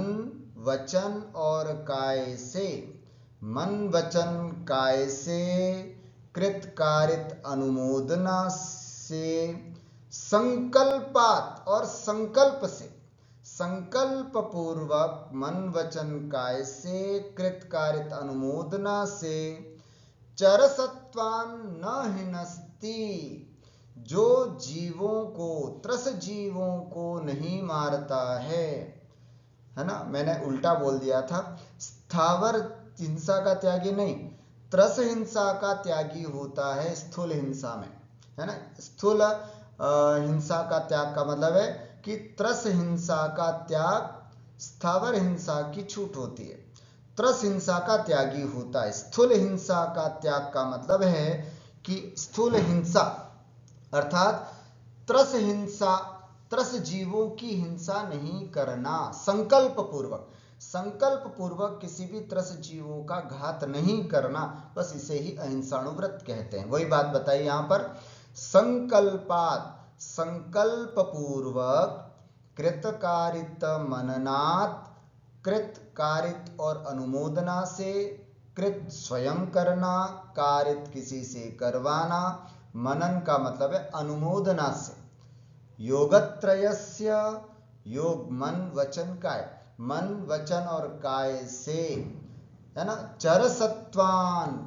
वचन और काय से, मन वचन काय से, कृत कारित अनुमोदना से, संकल्पात् और संकल्प से, संकल्प पूर्वक मन वचन काय से, कृत कारित अनुमोदना से, चरसत्वान् न हिनस्ति, जो जीवों को, त्रस जीवों को नहीं मारता है ना। मैंने उल्टा बोल दिया था, स्थावर हिंसा का त्यागी नहीं, त्रस हिंसा का त्यागी होता है स्थूल हिंसा में, है ना। स्थूल हिंसा का त्याग का मतलब है कि त्रस हिंसा का त्याग स्थावर हिंसा की छूट होती है, त्रस हिंसा का त्यागी होता है। स्थूल हिंसा का त्याग का मतलब है कि स्थूल हिंसा अर्थात त्रस हिंसा, त्रस जीवों की हिंसा नहीं करना, संकल्प पूर्वक, संकल्प पूर्वक किसी भी त्रस जीवों का घात नहीं करना, बस इसे ही अहिंसाणुव्रत कहते हैं। वही बात बताई यहां पर, संकल्पात् संकल्प पूर्वक, कृतकारित मननात् कृत कारित और अनुमोदना से, कृत स्वयं करना, कारित किसी से करवाना, मनन का मतलब है अनुमोदना से, योगत्रयस्य, योग मन वचन काय, मन वचन और काय से, है ना। चरसत्वान्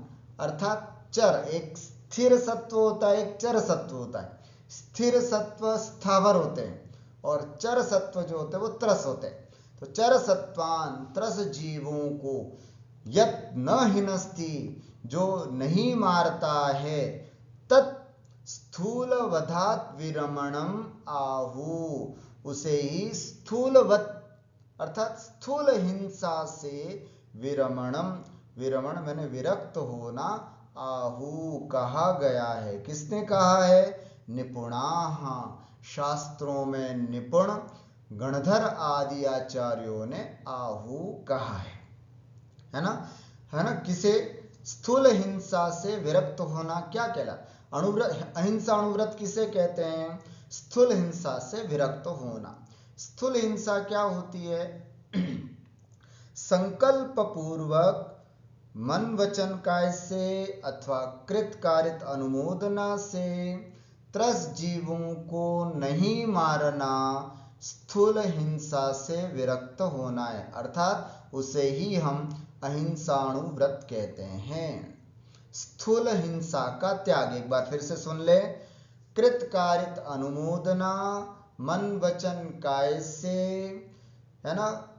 अर्थात चर, एक स्थिर सत्व होता है, एक चर सत्व होता है। स्थिर सत्व स्थावर होते हैं और चर सत्व जो होते हैं वो त्रस होते हैं। तो चर सत्वान् त्रस जीवों को, यत न हिनस्ति, जो नहीं मारता है, तत् स्थूल वधात विरमणम आहु, उसे ही स्थूलवत अर्थात स्थूल हिंसा से विरमणम, विरमण मैंने विरक्त होना, आहु कहा गया है। किसने कहा है? निपुणाः, शास्त्रों में निपुण गणधर आदि आचार्यों ने आहु कहा है ना, है ना। किसे? स्थूल हिंसा से विरक्त होना क्या कहला? अणुव्रत, अहिंसा अणुव्रत किसे कहते हैं? स्थूल हिंसा से विरक्त होना। स्थूल हिंसा क्या होती है? संकल्प पूर्वक मन वचन काय से अथवा कृत कारित अनुमोदना से त्रस जीवों को नहीं मारना स्थूल हिंसा से विरक्त होना है, अर्थात उसे ही हम अहिंसाणुव्रत कहते हैं। स्थूल हिंसा का त्याग, एक बार फिर से सुन ले। कृत कारित अनुमोदना, मन वचन काय से, है ना,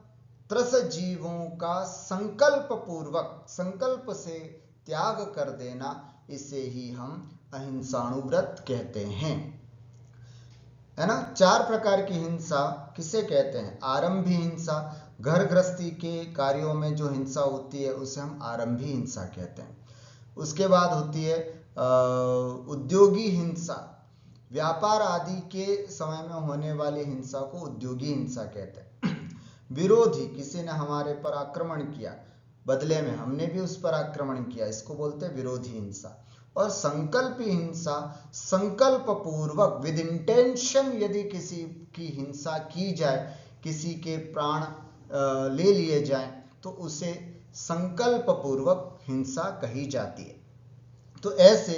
त्रस जीवों का संकल्प पूर्वक, संकल्प से त्याग कर देना, इसे ही हम अहिंसाणुव्रत कहते हैं, है ना। 4 प्रकार की हिंसा किसे कहते हैं? आरंभी हिंसा, घर गृहस्थी के कार्यों में जो हिंसा होती है उसे हम आरंभी हिंसा कहते हैं। उसके बाद होती है उद्योगी हिंसा, व्यापार आदि के समय में होने वाली हिंसा को उद्योगी हिंसा कहते हैं। विरोधी, किसी ने हमारे पर आक्रमण किया, बदले में हमने भी उस पर आक्रमण किया, इसको बोलते हैं विरोधी हिंसा। और संकल्पी हिंसा, संकल्प पूर्वक विद इंटेंशन यदि किसी की हिंसा की जाए, किसी के प्राण ले लिए जाएं, तो उसे संकल्प पूर्वक हिंसा कही जाती है। तो ऐसे,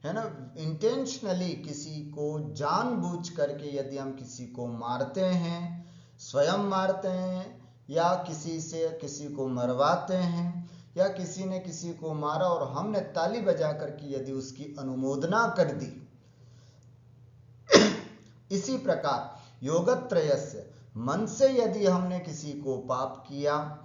है ना, इंटेंशनली किसी को जानबूझ करके यदि हम किसी को मारते हैं, स्वयं मारते हैं, या किसी से किसी को मरवाते हैं, या किसी ने किसी को मारा और हमने ताली बजा करके यदि उसकी अनुमोदना कर दी, इसी प्रकार योगत्रयस्य, मन से यदि हमने किसी को पाप किया,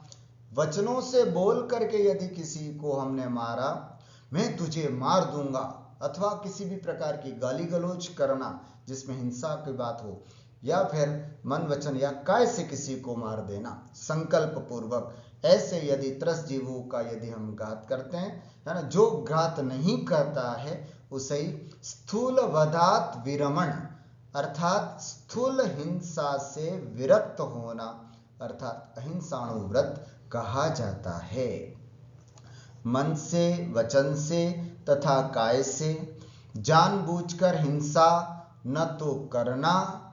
वचनों से बोल करके यदि किसी को हमने मारा, मैं तुझे मार दूंगा, अथवा किसी भी प्रकार की गाली गलौज करना जिसमें हिंसा की बात हो, या फिर मन वचन या काय से किसी को मार देना संकल्प पूर्वक, ऐसे यदि त्रस जीवों का यदि हम घात करते हैं, है ना, जो घात नहीं करता है उसे ही स्थूल वधात विरमण, अर्थात स्थूल हिंसा से विरक्त होना, अर्थात अहिंसाणुव्रत कहा जाता है। मन से, वचन से तथा काय से जानबूझकर हिंसा न तो करना,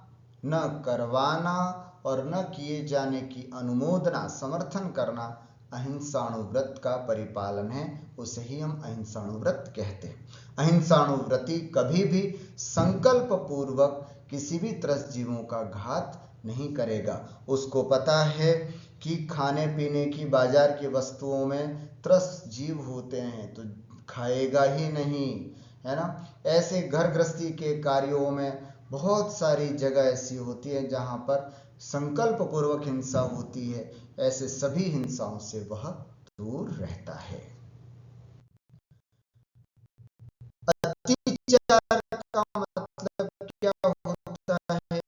न करवाना और न किए जाने की अनुमोदना, समर्थन करना अहिंसाणुव्रत का परिपालन है, उसे ही हम अहिंसाणुव्रत कहते हैं। अहिंसाणुव्रती कभी भी संकल्प पूर्वक किसी भी त्रस्त जीवों का घात नहीं करेगा। उसको पता है कि खाने पीने की बाजार की वस्तुओं में त्रस्त जीव होते हैं तो खाएगा ही नहीं, है ना। ऐसे घर गृहस्थी के कार्यों में बहुत सारी जगह ऐसी होती है जहां पर संकल्प पूर्वक हिंसा होती है, ऐसे सभी हिंसाओं से वह दूर रहता है। अतिचार का मतलब क्या होता है?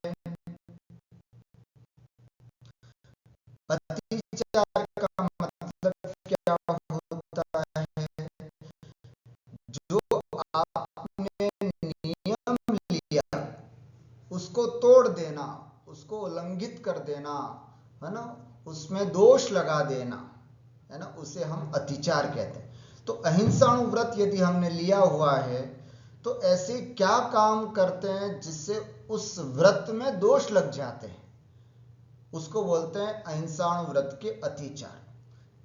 अतिचार का मतलब क्या होता है? जो आपने नियम लिया उसको तोड़ देना, उसको उल्लंघित कर देना, है ना, उसमें दोष लगा देना, है ना, उसे हम अतिचार कहते हैं। तो अहिंसाणुव्रत यदि हमने लिया हुआ है तो ऐसे क्या काम करते हैं जिससे उस व्रत में दोष लग जाते हैं, उसको बोलते हैं अहिंसाणुव्रत के अतिचार।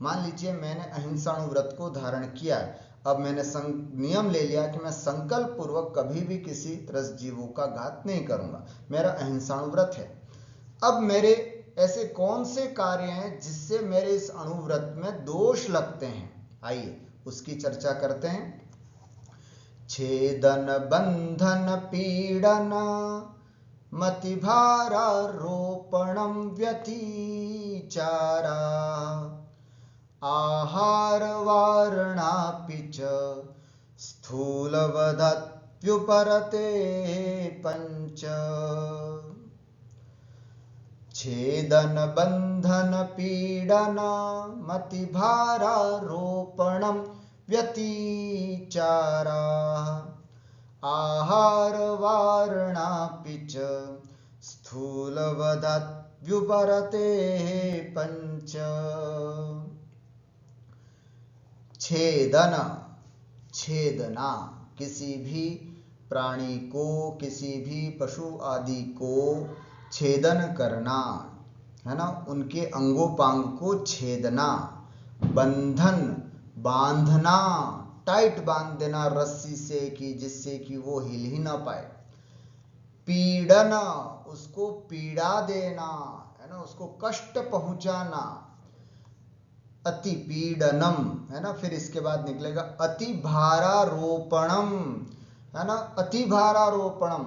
मान लीजिए मैंने अहिंसाणुव्रत को धारण किया है, अब मैंने नियम ले लिया कि मैं संकल्प पूर्वक कभी भी किसी त्रस्त जीवों का घात नहीं करूंगा, मेरा अहिंसाणुव्रत है। अब मेरे ऐसे कौन से कार्य हैं जिससे मेरे इस अनुव्रत में दोष लगते हैं, आइए उसकी चर्चा करते हैं। छेदन बंधन पीड़न मतिभारारोपणम व्यतिचारा आहारवारणापि च स्थूलवदप्युपरते पञ्च छेदन बंधन पीडन मतिभारारोपणं व्यतिचारा आहारवारणापि च स्थूलवदप्युपरते पञ्च। छेदन, छेदना, किसी भी प्राणी को, किसी भी पशु आदि को छेदन करना, है ना, उनके अंगोपांग को छेदना। बंधन, बांधना, टाइट बांध देना रस्सी से कि जिससे कि वो हिल ही ना पाए। पीड़न, उसको पीड़ा देना, है ना, उसको कष्ट पहुंचाना। अति पीड़नम, है ना, फिर इसके बाद निकलेगा अति भारारोपणम, है ना, अति भारारोपणम,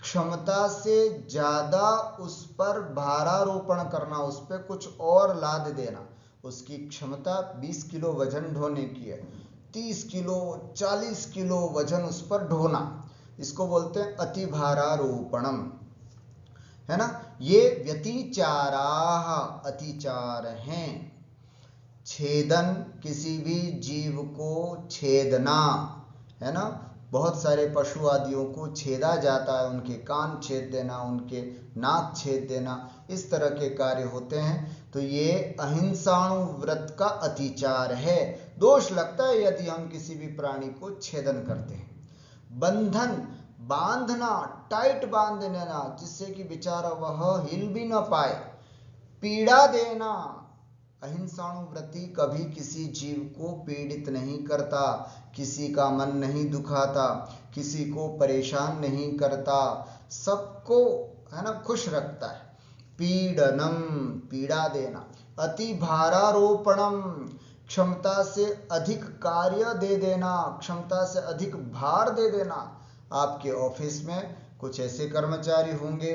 क्षमता से ज्यादा उस पर भारारोपण करना, उस पर कुछ और लाद देना। उसकी क्षमता 20 किलो वजन ढोने की है, 30 किलो 40 किलो वजन उस पर ढोना, इसको बोलते हैं अति भारारोपणम, है ना। ये व्यतिचाराः, अतिचार हैं। छेदन, किसी भी जीव को छेदना, है ना, बहुत सारे पशु आदियों को छेदा जाता है, उनके कान छेद देना, उनके नाक छेद देना, इस तरह के कार्य होते हैं। तो ये अहिंसाणु व्रत का अतिचार है, दोष लगता है यदि हम किसी भी प्राणी को छेदन करते हैं। बंधन, बांधना, टाइट बांध देना जिससे कि बेचारा वह हिल भी न पाए। पीड़ा देना, अहिंसाणु व्रती कभी किसी जीव को पीड़ित नहीं करता, किसी का मन नहीं दुखाता, किसी को परेशान नहीं करता, सबको, है ना, खुश रखता है। पीड़नम, पीड़ा देना। अति भारारोपणम, क्षमता से अधिक कार्य दे देना, क्षमता से अधिक भार दे देना। आपके ऑफिस में कुछ ऐसे कर्मचारी होंगे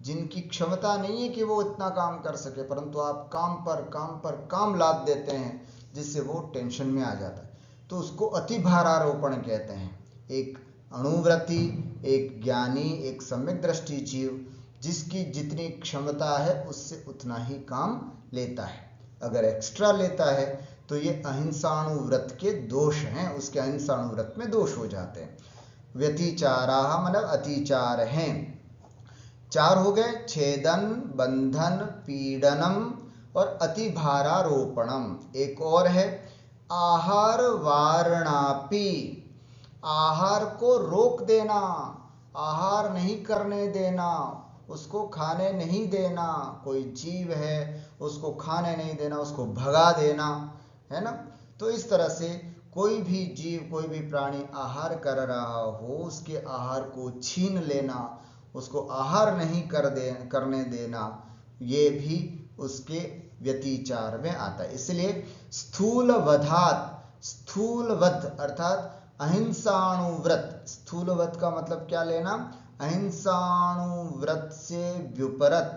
जिनकी क्षमता नहीं है कि वो इतना काम कर सके, परंतु आप काम पर काम पर काम लाद देते हैं जिससे वो टेंशन में आ जाता है, तो उसको अति भारारोपण कहते हैं। एक अणुव्रती, एक ज्ञानी, एक सम्यक दृष्टि जीव जिसकी जितनी क्षमता है उससे उतना ही काम लेता है। अगर एक्स्ट्रा लेता है तो ये अहिंसाणु व्रत के दोष हैं, उसके अहिंसाणु व्रत में दोष हो जाते हैं। व्यतिचाराः मतलब अतिचार हैं। 4 हो गए, छेदन, बंधन, पीड़नम और अति भारारोपणम। एक और है आहार वारणापि, आहार को रोक देना, आहार नहीं करने देना, उसको खाने नहीं देना। कोई जीव है उसको खाने नहीं देना, उसको भगा देना, है ना। तो इस तरह से कोई भी जीव, कोई भी प्राणी आहार कर रहा हो, उसके आहार को छीन लेना, उसको आहार नहीं करने देना, ये भी उसके व्यतिचार में आता है। इसलिए स्थूल वधात, स्थूल वध अर्थात अहिंसाणु व्रत, स्थूल वध का मतलब क्या लेना, अहिंसाणु व्रत से व्युपरत,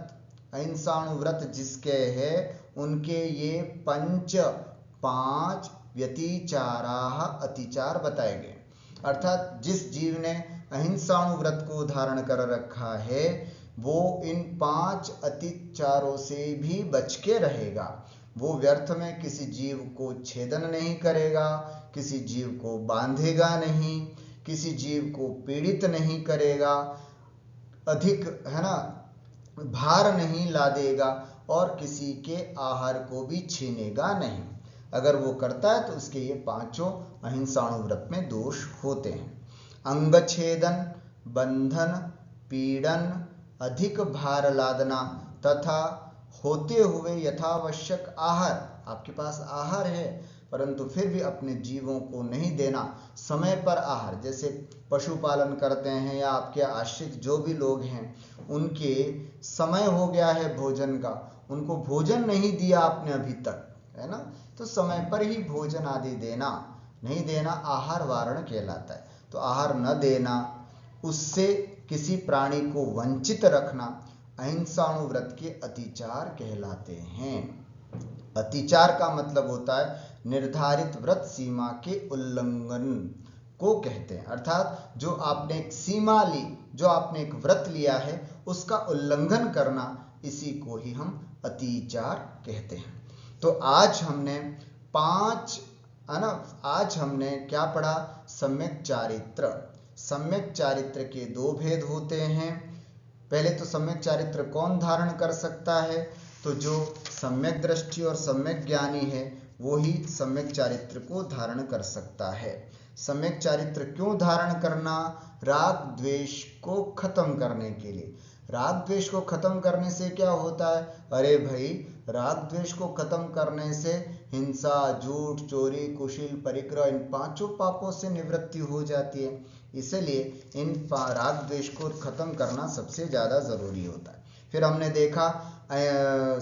अहिंसाणु व्रत जिसके है उनके ये 5 व्यतिचाराः, अतिचार बताए गए। अर्थात जिस जीव ने अहिंसाणु व्रत को धारण कर रखा है वो इन 5 अतिचारों से भी बच के रहेगा। वो व्यर्थ में किसी जीव को छेदन नहीं करेगा, किसी जीव को बांधेगा नहीं, किसी जीव को पीड़ित नहीं करेगा, अधिक, है ना, भार नहीं लादेगा और किसी के आहार को भी छीनेगा नहीं। अगर वो करता है तो उसके ये 5 अहिंसाणु व्रत में दोष होते हैं। अंगछेदन, बंधन, पीड़न, अधिक भार लादना तथा होते हुए यथावश्यक आहार, आपके पास आहार है परंतु फिर भी अपने जीवों को नहीं देना, समय पर आहार, जैसे पशुपालन करते हैं या आपके आश्रित जो भी लोग हैं उनके समय हो गया है भोजन का, उनको भोजन नहीं दिया आपने अभी तक, है ना, तो समय पर ही भोजन आदि देना, नहीं देना आहार वारण कहलाता है। तो आहार न देना, उससे किसी प्राणी को वंचित रखना अहिंसाणु व्रत के अतिचार कहलाते हैं। अतिचार का मतलब होता है निर्धारित व्रत सीमा के उल्लंघन को कहते हैं। अर्थात जो आपने एक सीमा ली, जो आपने एक व्रत लिया है, उसका उल्लंघन करना, इसी को ही हम अतिचार कहते हैं। तो आज हमने आज हमने क्या पढ़ा? सम्यक चारित्र। सम्यक चारित्र के दो भेद होते हैं। पहले तो सम्यक चारित्र कौन धारण कर सकता है? तो जो सम्यक दृष्टि और सम्यक ज्ञानी है वो ही सम्यक चारित्र को धारण कर सकता है। सम्यक चारित्र क्यों धारण करना? राग द्वेष को खत्म करने के लिए। राग द्वेष को खत्म करने से क्या होता है? अरे भाई, राग द्वेष को खत्म करने से हिंसा, झूठ, चोरी, कुशील, परिग्रह, इन पांचों पापों से निवृत्ति हो जाती है। इसलिए इन राग द्वेष को खत्म करना सबसे ज्यादा जरूरी होता है। फिर हमने देखा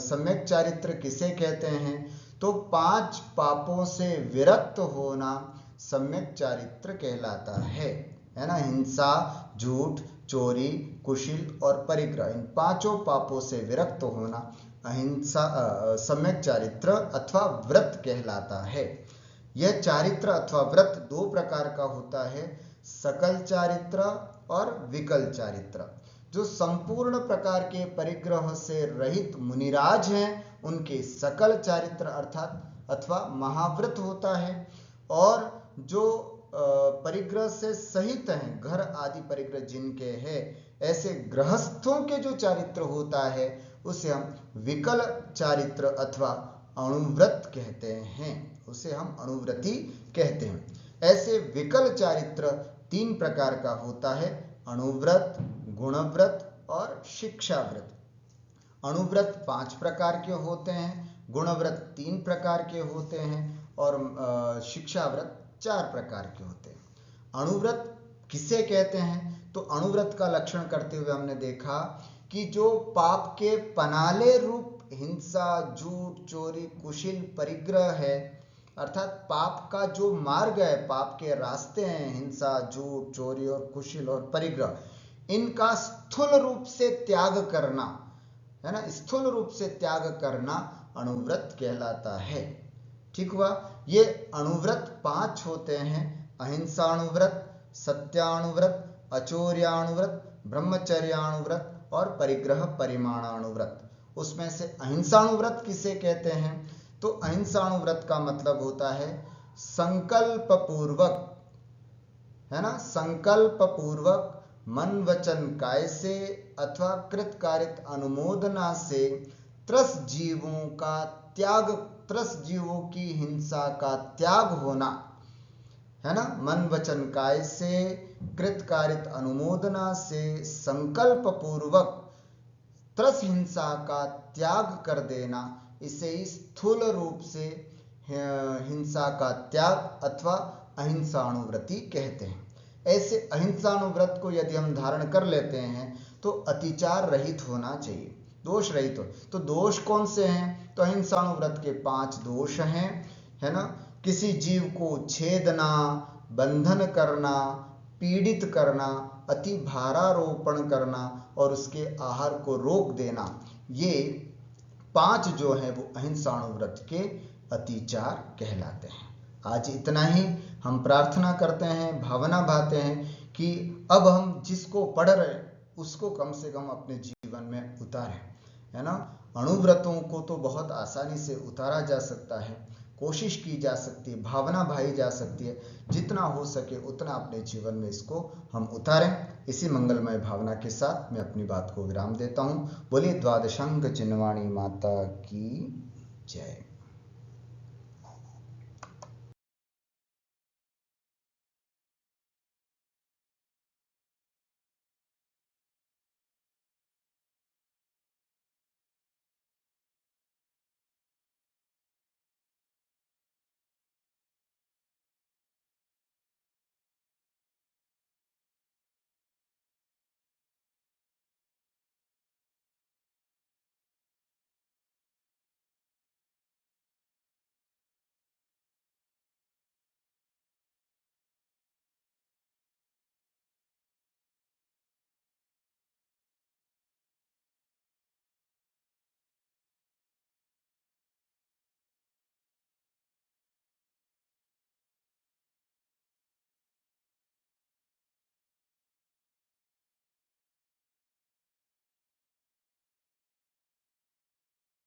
सम्यक चारित्र किसे कहते हैं? तो 5 पापों से विरक्त होना सम्यक चारित्र कहलाता है ना। हिंसा, झूठ, चोरी, कुशील और परिग्रह, इन 5 पापों से विरक्त होना सम्यक चारित्र अथवा व्रत कहलाता है। यह चारित्र अथवा व्रत 2 प्रकार का होता है, सकल चारित्र और विकल चारित्र। जो संपूर्ण प्रकार के परिग्रह से रहित मुनिराज हैं उनके सकल चारित्र अर्थात अथवा महाव्रत होता है, और जो परिग्रह से सहित हैं, घर आदि परिग्रह जिनके हैं, ऐसे गृहस्थों के जो चारित्र होता है उसे हम विकल चारित्र अथवा अणुव्रत कहते हैं। उसे हम अणुव्रती कहते हैं। ऐसे विकल चारित्र 3 प्रकार का होता है, अणुव्रत, गुणव्रत और शिक्षाव्रत। अणुव्रत 5 प्रकार के होते हैं, गुणव्रत 3 प्रकार के होते हैं और शिक्षाव्रत 4 प्रकार के होते हैं। अणुव्रत किसे कहते हैं? तो अणुव्रत का लक्षण करते हुए हमने देखा कि जो पाप के पनाले रूप हिंसा, झूठ, चोरी, कुशील, परिग्रह है, अर्थात पाप का जो मार्ग है, पाप के रास्ते हैं, हिंसा, झूठ, चोरी और कुशील और परिग्रह, इनका स्थूल रूप से त्याग करना है ना, स्थूल रूप से त्याग करना अणुव्रत कहलाता है। ठीक हुआ। ये अणुव्रत 5 होते हैं, अहिंसाणुव्रत, सत्याणुव्रत, अचौर्याणुव्रत, ब्रह्मचर्याणुव्रत और परिग्रह परिमाणाणुव्रत। उसमें से अहिंसाणुव्रत किसे कहते हैं? तो अहिंसाणुव्रत का मतलब होता है संकल्प पूर्वक, है ना, संकल्प पूर्वक मन वचन काय से अथवा कृत कारित अनुमोदना से 30 जीवों का त्याग, 30 जीवों की हिंसा का त्याग होना, है ना। मन वचन काय से, कृत कारित अनुमोदना से, संकल्प पूर्वक 30 हिंसा का त्याग कर देना, इसे स्थूल रूप से हिंसा का त्याग अथवा अहिंसाणुव्रती कहते हैं। ऐसे अहिंसाणुव्रत को यदि हम धारण कर लेते हैं तो अतिचार रहित होना चाहिए, दोष रहित हो। तो दोष कौन से हैं? तो अहिंसाणुव्रत के 5 दोष हैं, है ना। किसी जीव को छेदना, बंधन करना, पीड़ित करना, अति भारारोपण करना और उसके आहार को रोक देना, ये 5 जो है वो अहिंसाणुव्रत के अतिचार कहलाते हैं। आज इतना ही। हम प्रार्थना करते हैं, भावना भाते हैं कि अब हम जिसको पढ़ रहे उसको कम से कम अपने जीवन में उतारें, है ना। अणुव्रतों को तो बहुत आसानी से उतारा जा सकता है, कोशिश की जा सकती है, भावना भाई जा सकती है। जितना हो सके उतना अपने जीवन में इसको हम उतारें। इसी मंगलमय भावना के साथ मैं अपनी बात को विराम देता हूँ। बोलिए द्वादशांग चिन्हवाणी माता की जय।